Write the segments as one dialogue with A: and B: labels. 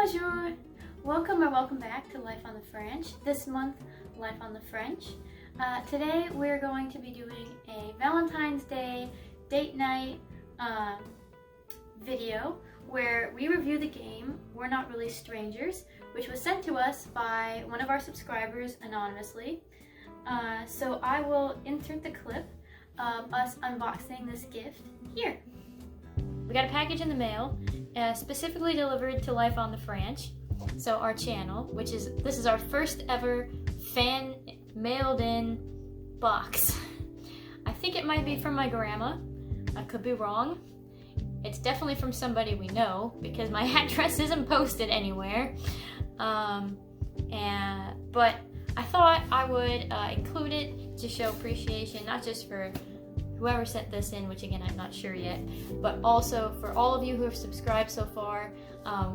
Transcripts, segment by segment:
A: Bonjour! Welcome back to Life on the French. This month, Life on the French. Today we're going to be doing a Valentine's Day date night video where we review the game We're Not Really Strangers, which was sent to us by one of our subscribers anonymously. So I will insert the clip of us unboxing this gift here. We got a package in the mail, specifically delivered to Life on the French, so our channel, this is our first ever fan mailed in box. I think it might be from my grandma. I could be wrong. It's definitely from somebody we know because my address isn't posted anywhere. But I thought I would include it to show appreciation, not just for whoever sent this in, which again I'm not sure yet, but also for all of you who have subscribed so far.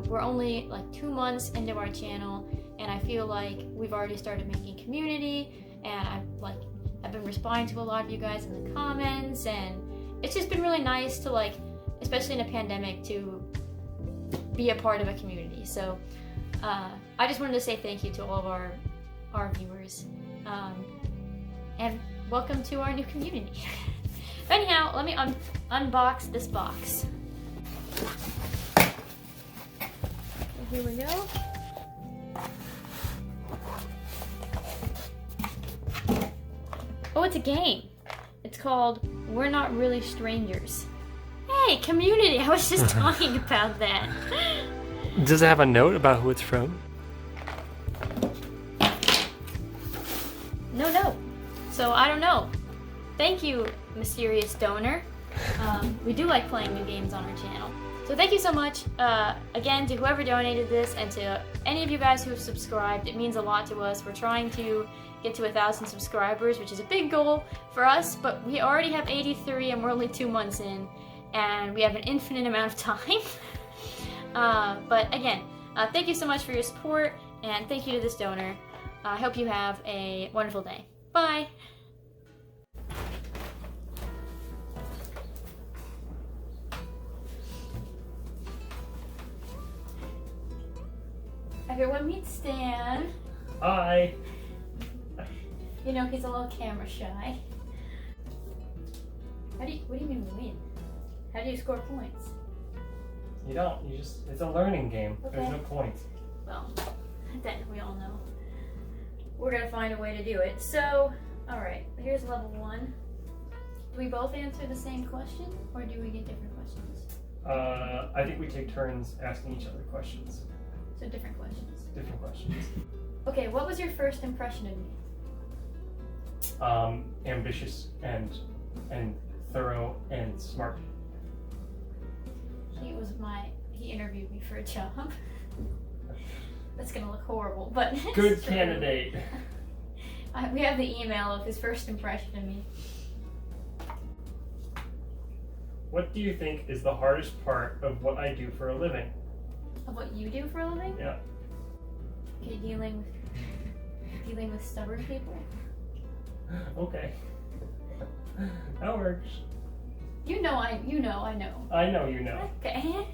A: We're only like 2 months into our channel, and I feel like we've already started making community, and I've been responding to a lot of you guys in the comments, and it's just been really nice to especially in a pandemic, to be a part of a community. So I just wanted to say thank you to all of our viewers, and welcome to our new community. But anyhow, let me unbox this box. Here we go. Oh, it's a game. It's called We're Not Really Strangers. Hey, community! I was just talking about that.
B: Does it have a note about who it's from?
A: No note. So I don't know. Thank you, mysterious donor. We do like playing new games on our channel. So thank you so much, again, to whoever donated this, and to any of you guys who have subscribed. It means a lot to us. We're trying to get to 1,000 subscribers, which is a big goal for us, but we already have 83 and we're only 2 months in, and we have an infinite amount of time. But again, thank you so much for your support, and thank you to this donor. I hope you have a wonderful day. Bye! Everyone meet Stan.
B: Hi.
A: You know, he's a little camera shy. What do you mean win? How do you score points?
B: You don't. It's a learning game.
A: Okay.
B: There's no points.
A: Well, then we all know. We're gonna find a way to do it. So, alright, here's level 1. Do we both answer the same question, or do we get different questions?
B: I think we take turns asking each other questions.
A: So different questions.
B: Different questions.
A: Okay, what was your first impression of me?
B: Ambitious and thorough and smart.
A: He interviewed me for a job. That's gonna look horrible, but
B: Good candidate.
A: We have the email of his first impression of me.
B: What do you think is the hardest part of what I do for a living?
A: Of what you do for a living?
B: Yeah.
A: Okay, dealing with stubborn people.
B: Okay. That works.
A: I know.
B: I know you know.
A: Okay.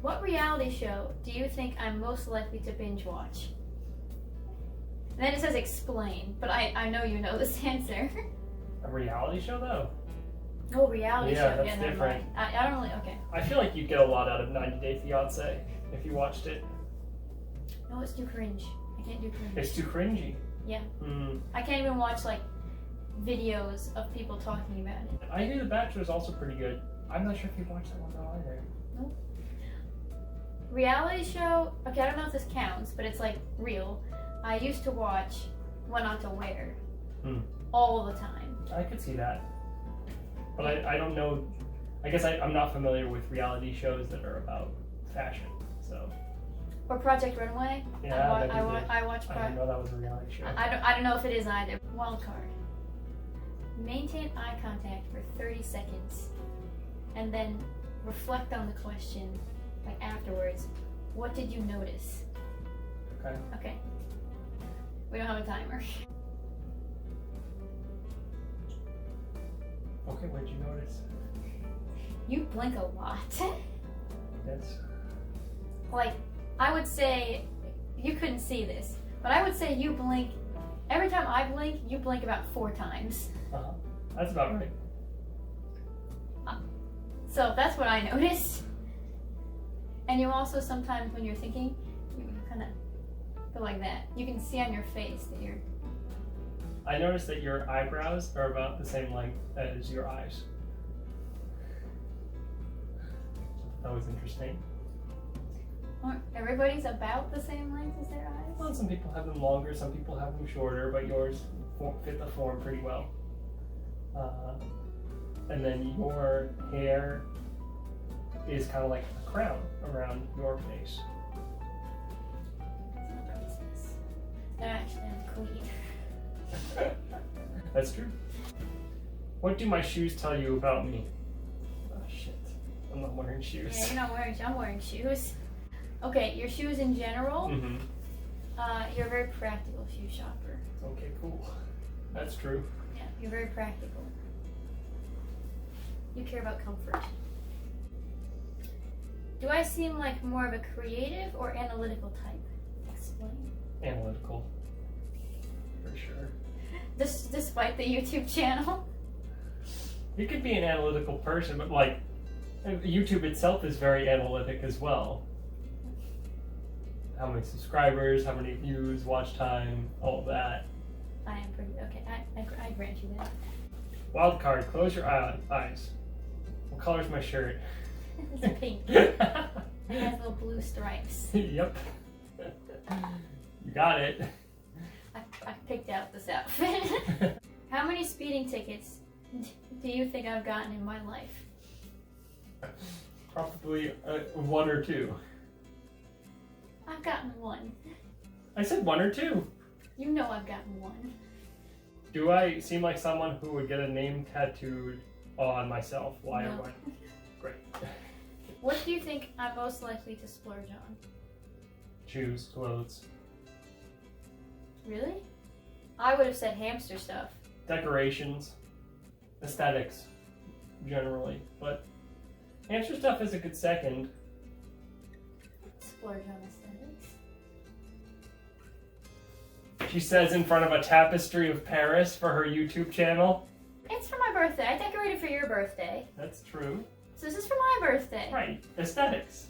A: What reality show do you think I'm most likely to binge watch? And then it says explain, but I know you know this answer.
B: A reality show though?
A: Oh, reality show.
B: That's
A: never
B: different.
A: mind. I don't really, okay.
B: I feel like you'd get a lot out of 90 Day Fiancé if you watched it.
A: No, it's too cringe. I can't do cringe.
B: It's too cringy.
A: Yeah. I can't even watch videos of people talking about it.
B: I hear The Bachelor is also pretty good. I'm not sure if you've watched that one though either.
A: Nope. Reality show, okay, I don't know if this counts, but it's real. I used to watch What Not to Wear all the time.
B: I could see that. But I don't know, I guess I'm not familiar with reality shows that are about fashion, so.
A: Or Project Runway.
B: Yeah,
A: I watch
B: I didn't know that was a reality show.
A: I don't know if it is either. Wild card. Maintain eye contact for 30 seconds, and then reflect on the question, afterwards. What did you notice?
B: Okay.
A: Okay. We don't have a timer.
B: Okay, what did you notice?
A: You blink a lot.
B: Yes.
A: I would say, you couldn't see this, but I would say you blink, every time I blink, you blink about 4 times.
B: That's about right.
A: So that's what I noticed. And you also sometimes when you're thinking, you kind of go like that. You can see on your face that you're...
B: I noticed that your eyebrows are about the same length as your eyes. That was interesting.
A: Everybody's about the same length as their eyes?
B: Well, some people have them longer, some people have them shorter, but yours fit the form pretty well. And then your hair is kind of like a crown around your face.
A: I'm a princess. No, actually, I'm a queen.
B: That's true. What do my shoes tell you about me? Oh shit, I'm not wearing shoes.
A: Yeah, you're not wearing shoes. I'm wearing shoes. Okay, your shoes in general, you're a very practical shoe shopper.
B: Okay, cool. That's true.
A: Yeah, you're very practical. You care about comfort. Do I seem like more of a creative or analytical type? Explain.
B: Analytical. For sure.
A: Despite the YouTube channel?
B: You could be an analytical person, but like, YouTube itself is very analytic as well. How many subscribers, how many views, watch time, all of that.
A: I am pretty, okay, I grant you that.
B: Wild card, close your eyes. What color's my shirt?
A: It's pink. It has little blue stripes.
B: Yep. You got it.
A: I picked out this outfit. How many speeding tickets do you think I've gotten in my life?
B: Probably 1 or 2.
A: I've gotten 1.
B: I said 1 or 2.
A: You know I've gotten 1.
B: Do I seem like someone who would get a name tattooed on myself? Why or
A: No.
B: why? Great.
A: What do you think I'm most likely to splurge on?
B: Shoes, clothes,
A: Really? I would have said hamster stuff.
B: decorations, aesthetics, generally. But hamster stuff is a good second.
A: Splurge on aesthetics.
B: She says in front of a tapestry of Paris for her YouTube channel.
A: It's for my birthday. I decorated for your birthday.
B: That's true.
A: So this is for my birthday.
B: Right. Aesthetics.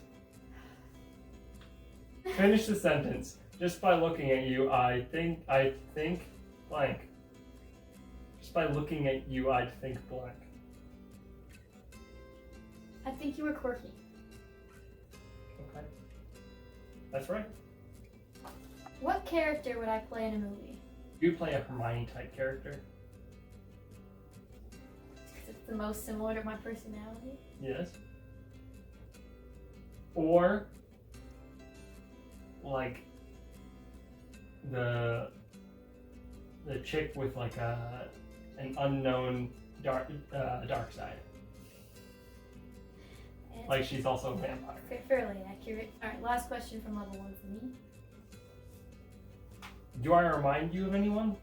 B: Finish the sentence. Just by looking at you, I think blank. Just by looking at you, I'd think blank.
A: I think you were quirky.
B: Okay. That's right.
A: What character would I play in a movie?
B: You play a Hermione type character.
A: Because it's the most similar to my personality.
B: Yes. Or like the chick with like an unknown dark side.
A: And
B: Like she's also a vampire.
A: fairly accurate. Alright, last question from level 1 for me.
B: Do I remind you of anyone?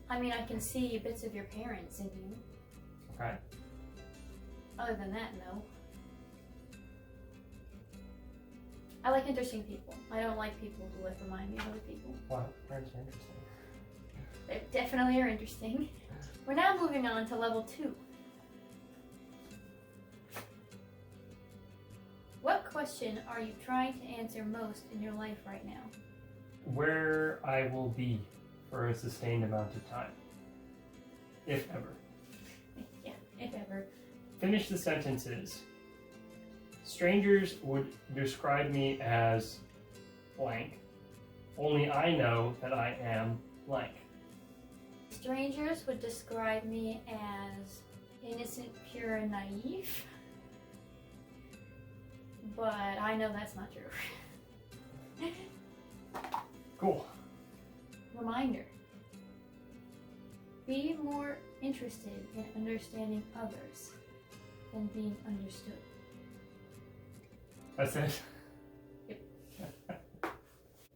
A: I mean, I can see bits of your parents in you.
B: Okay.
A: Other than that, no. I like interesting people. I don't like people who like remind me of other people.
B: Wow, parents are interesting.
A: They definitely are interesting. We're now moving on to level 2. What question are you trying to answer most in your life right now?
B: Where I will be for a sustained amount of time. If ever.
A: Yeah, if ever.
B: Finish the sentences. Strangers would describe me as blank. Only I know that I am blank.
A: Strangers would describe me as innocent, pure, and naive. But I know that's not true.
B: Cool.
A: Reminder. Be more interested in understanding others than being understood.
B: That's it.
A: Yep.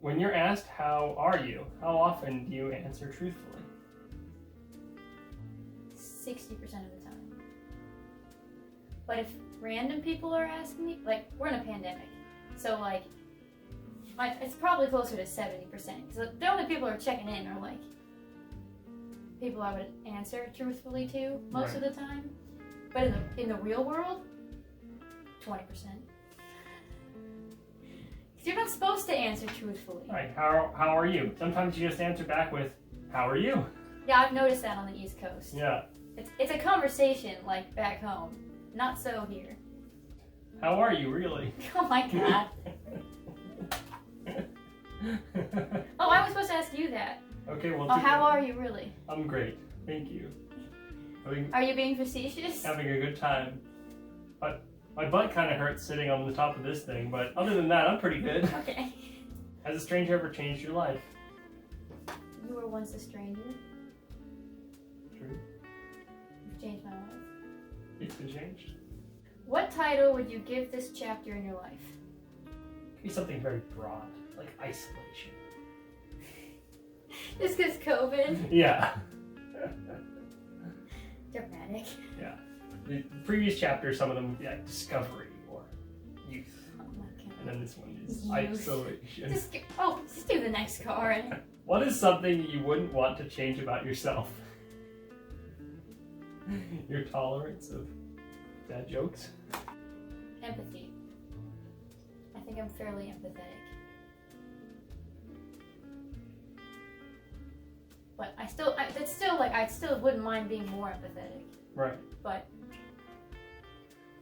B: When you're asked, how are you? How often do you answer truthfully?
A: 60% of the time. But if random people are asking me, like, we're in a pandemic. So like, it's probably closer to 70%. So the only people who are checking in are like people I would answer truthfully to most of the time. But in the real world, 20%. Because you're not supposed to answer truthfully.
B: Right. How are you? Sometimes you just answer back with, how are you?
A: Yeah, I've noticed that on the East Coast.
B: Yeah.
A: It's a conversation like back home. Not so here.
B: How are you, really?
A: Oh my god. Oh, I was supposed to ask you that.
B: Okay, well.
A: Oh, how are you really?
B: I'm great. Thank you.
A: Are you being facetious?
B: Having a good time. But my butt kind of hurts sitting on the top of this thing, but other than that, I'm pretty good.
A: Okay.
B: Has a stranger ever changed your life?
A: You were once a stranger.
B: True.
A: You've changed my life.
B: It's been changed.
A: What title would you give this chapter in your life?
B: It could be something very broad, like isolation.
A: Just because COVID?
B: Yeah.
A: Dramatic.
B: Yeah. The previous chapters, some of them would be like discovery or youth.
A: Oh my god.
B: And then this one is
A: Youth.
B: isolation.
A: Just do the next card.
B: What is something you wouldn't want to change about yourself? Your tolerance of bad jokes?
A: Empathy. I think I'm fairly empathetic. But I still wouldn't mind being more empathetic.
B: Right.
A: But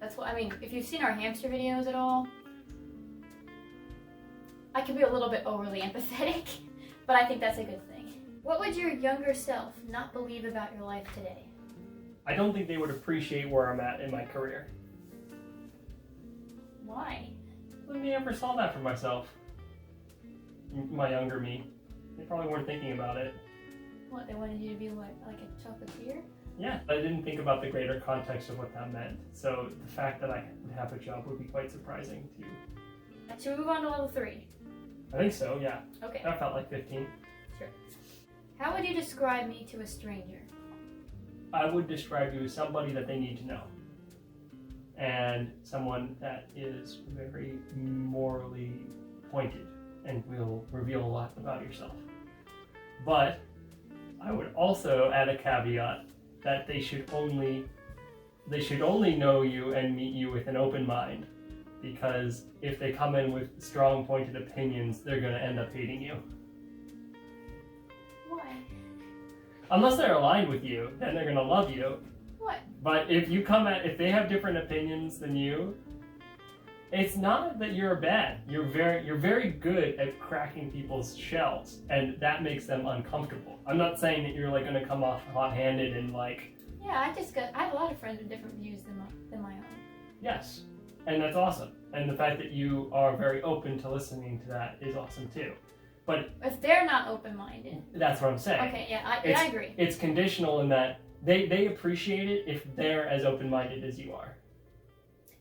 A: that's what I mean. If you've seen our hamster videos at all, I can be a little bit overly empathetic, but I think that's a good thing. What would your younger self not believe about your life today?
B: I don't think they would appreciate where I'm at in my career.
A: Why?
B: When they ever saw that for myself, my younger me, they probably weren't thinking about it.
A: What, they wanted you to be what, like a chocolatier?
B: Yeah, I didn't think about the greater context of what that meant. So the fact that I would have a job would be quite surprising to you.
A: Should we move on to level 3?
B: I think so, yeah.
A: Okay.
B: That felt like 15.
A: Sure. How would you describe me to a stranger?
B: I would describe you as somebody that they need to know. And someone that is very morally pointed and will reveal a lot about yourself. But I would also add a caveat that they should only know you and meet you with an open mind. Because if they come in with strong pointed opinions, they're going to end up hating you.
A: Why?
B: Unless they're aligned with you, then they're going to love you.
A: What?
B: But if they have different opinions than you, it's not that you're bad. You're very good at cracking people's shells, and that makes them uncomfortable. I'm not saying that you're like going to come off hot-handed and like.
A: Yeah, I have a lot of friends with different views than my own.
B: Yes, and that's awesome. And the fact that you are very open to listening to that is awesome too. But
A: if they're not open-minded.
B: That's what I'm saying.
A: Okay, yeah, I agree.
B: It's conditional in that they appreciate it if they're as open-minded as you are.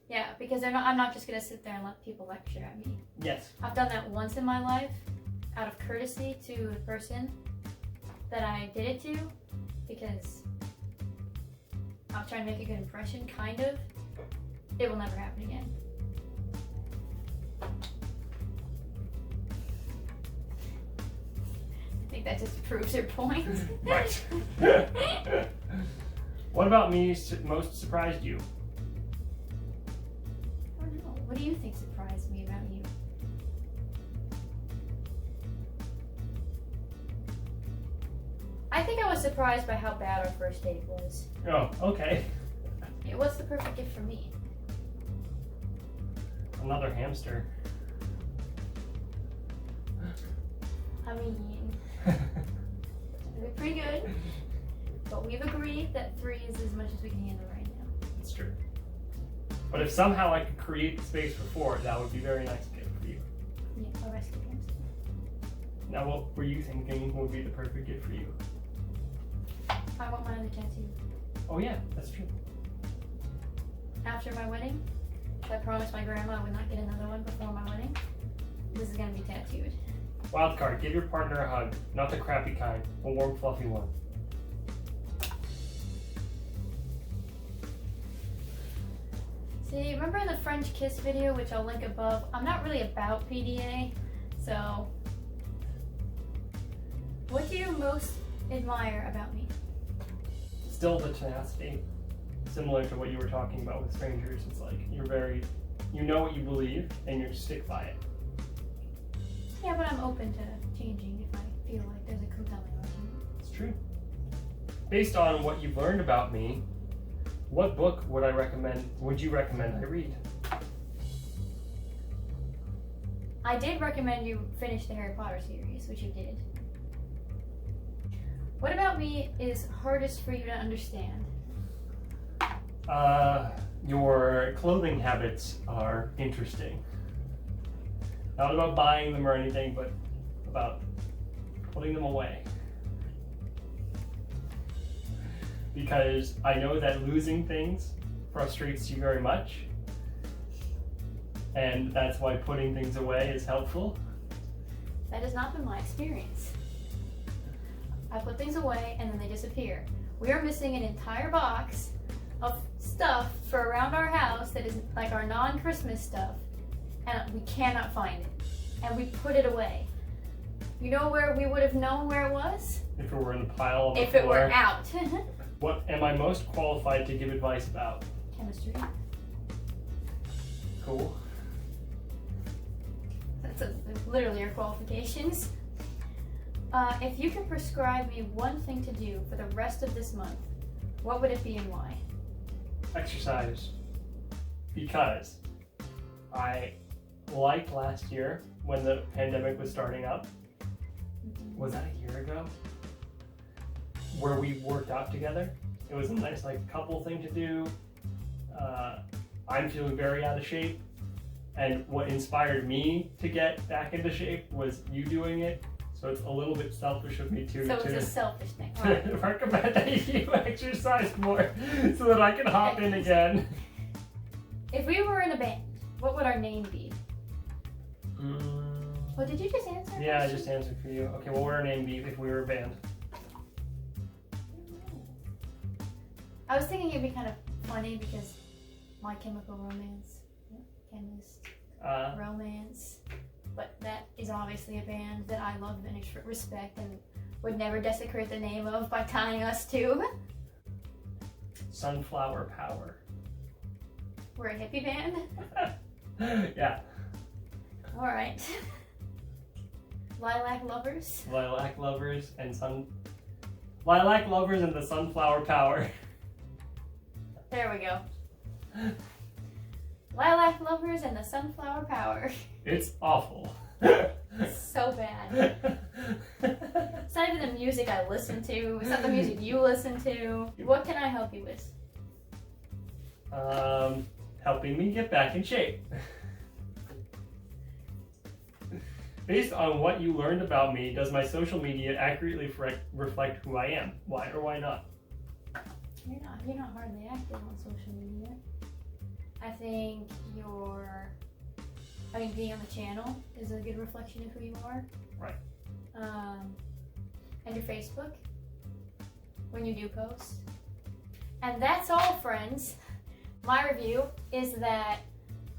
A: Yeah, because I'm not just going to sit there and let people lecture at me.
B: Yes.
A: I've done that once in my life, out of courtesy to the person that I did it to, because I was trying to make a good impression, kind of. It will never happen again. I think that just proves your point.
B: Right. What about me most surprised you?
A: I don't know. What do you think surprised me about you? I think I was surprised by how bad our first date was.
B: Oh, okay.
A: Yeah, what's the perfect gift for me?
B: Another hamster.
A: I mean, it's pretty good, but we've agreed that 3 is as much as we can handle right now.
B: It's true. But if somehow I could create the space for 4, that would be a very nice gift for you.
A: Yeah, a rescue hamster.
B: Now, what were you thinking would be the perfect gift for you?
A: I want my other tattoo.
B: Oh yeah, that's true.
A: After my wedding, I promised my grandma I would not get another one before my wedding. This is gonna be tattooed.
B: Wild card, give your partner a hug. Not the crappy kind, a warm, fluffy one.
A: See, remember in the French kiss video, which I'll link above, I'm not really about PDA, so what do you most admire about me?
B: Still the tenacity. Similar to what you were talking about with strangers. It's like you know what you believe and you stick by it.
A: Yeah, but I'm open to changing if I feel like there's a compelling argument.
B: It's true. Based on what you've learned about me, what book would you recommend I read?
A: I did recommend you finish the Harry Potter series, which you did. What about me is hardest for you to understand?
B: Your clothing habits are interesting. Not about buying them or anything, but about putting them away. Because I know that losing things frustrates you very much, and that's why putting things away is helpful.
A: That has not been my experience. I put things away and then they disappear. We are missing an entire box of stuff for around our house that is like our non-Christmas stuff, and we cannot find it. And we put it away. You know where we would have known where it was?
B: If it were in the pile on the
A: If
B: floor.
A: it were out.
B: What am I most qualified to give advice about?
A: Chemistry.
B: Cool.
A: That's literally your qualifications. If you could prescribe me one thing to do for the rest of this month, what would it be and why?
B: Exercise. Because I liked last year when the pandemic was starting up. Was that a year ago? Where we worked out together. It was a nice couple thing to do. I'm feeling very out of shape. And what inspired me to get back into shape was you doing it. So it's a little bit selfish of me too.
A: So it's a selfish thing.
B: To recommend that you exercise more so that I can hop in again.
A: If we were in a band, what would our name be? Well, did you just answer?
B: Yeah, I just answered for you. Okay, what would our name be if we were a band?
A: I was thinking it'd be kind of funny because My Chemical Romance, Chemist, Romance, but that is obviously a band that I love and respect and would never desecrate the name of by tying us to.
B: Sunflower Power.
A: We're a hippie band?
B: Yeah.
A: Alright. Lilac Lovers?
B: Lilac Lovers and Lilac Lovers and the Sunflower Power.
A: There we go. Lilac Lovers and the Sunflower Power.
B: It's awful.
A: So bad. It's not even the music I listen to. It's not the music you listen to. What can I help you with?
B: Helping me get back in shape. Based on what you learned about me, does my social media accurately reflect who I am? Why or why not?
A: You're not hardly active on social media. I think being on the channel is a good reflection of who you are.
B: Right.
A: And your Facebook, when you do post. And that's all, friends. My review is that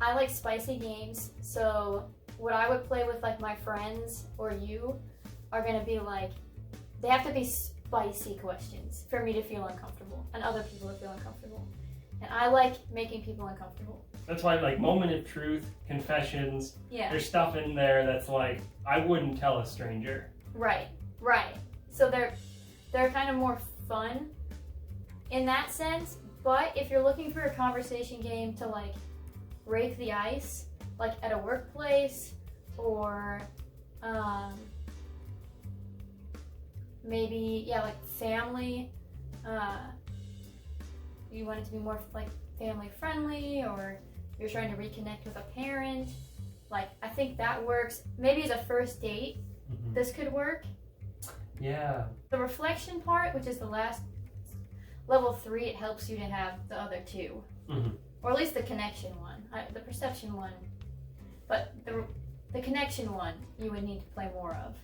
A: I like spicy games, so what I would play with my friends or you are gonna be they have to be spicy questions for me to feel uncomfortable and other people to feel uncomfortable. And I like making people uncomfortable.
B: That's why moment of truth, confessions,
A: Yeah.
B: there's stuff in there that's I wouldn't tell a stranger.
A: Right. So they're kind of more fun in that sense, but if you're looking for a conversation game to break the ice, at a workplace or maybe family, you want it to be more family friendly, or you're trying to reconnect with a parent, I think that works. Maybe as a first date, this could work.
B: Yeah.
A: The reflection part, which is the last level 3, it helps you to have the other 2. Or at least the connection one. The perception one. But the connection one, you would need to play more of.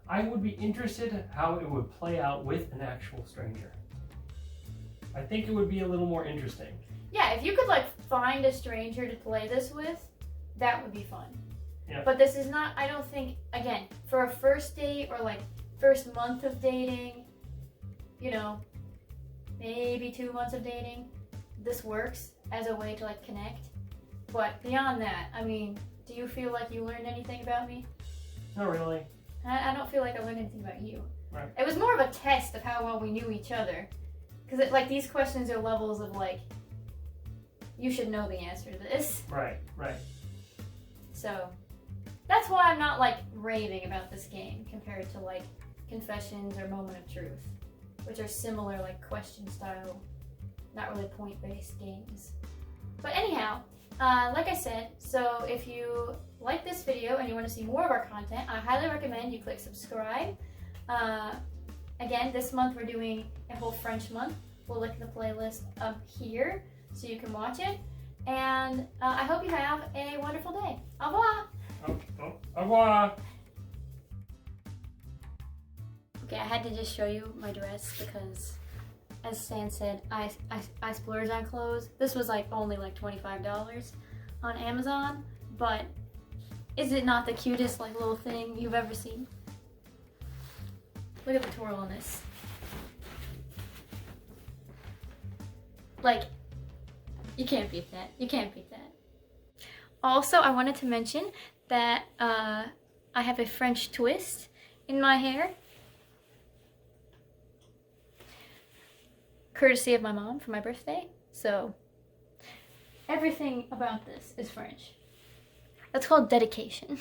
B: I would be interested how it would play out with an actual stranger. I think it would be a little more interesting.
A: Yeah, if you could like find a stranger to play this with, that would be fun.
B: Yeah.
A: But this is not, I don't think, again, for a first date or like first month of dating, you know, maybe 2 months of dating, this works as a way to like connect. But beyond that, I mean, do you feel like you learned anything about me?
B: Not really.
A: I don't feel like I learned anything about you.
B: Right.
A: It was more of a test of how well we knew each other. Because like these questions are levels of like, you should know the answer to this.
B: Right.
A: So that's why I'm not like raving about this game compared to like Confessions or Moment of Truth, which are similar like question style, not really point based games. But anyhow, like I said, so if you like this video and you want to see more of our content, I highly recommend you click subscribe. Again, this month we're doing a whole French month. We'll link the playlist up here so you can watch it. And I hope you have a wonderful day. Au revoir!
B: Au revoir!
A: Okay, I had to just show you my dress because, as Stan said, I splurge on clothes. This was like only like $25 on Amazon, but is it not the cutest like little thing you've ever seen? Look at the twirl on this. Like, you can't beat that. You can't beat that. Also, I wanted to mention that I have a French twist in my hair. Courtesy of my mom for my birthday. So, everything about this is French. That's called dedication.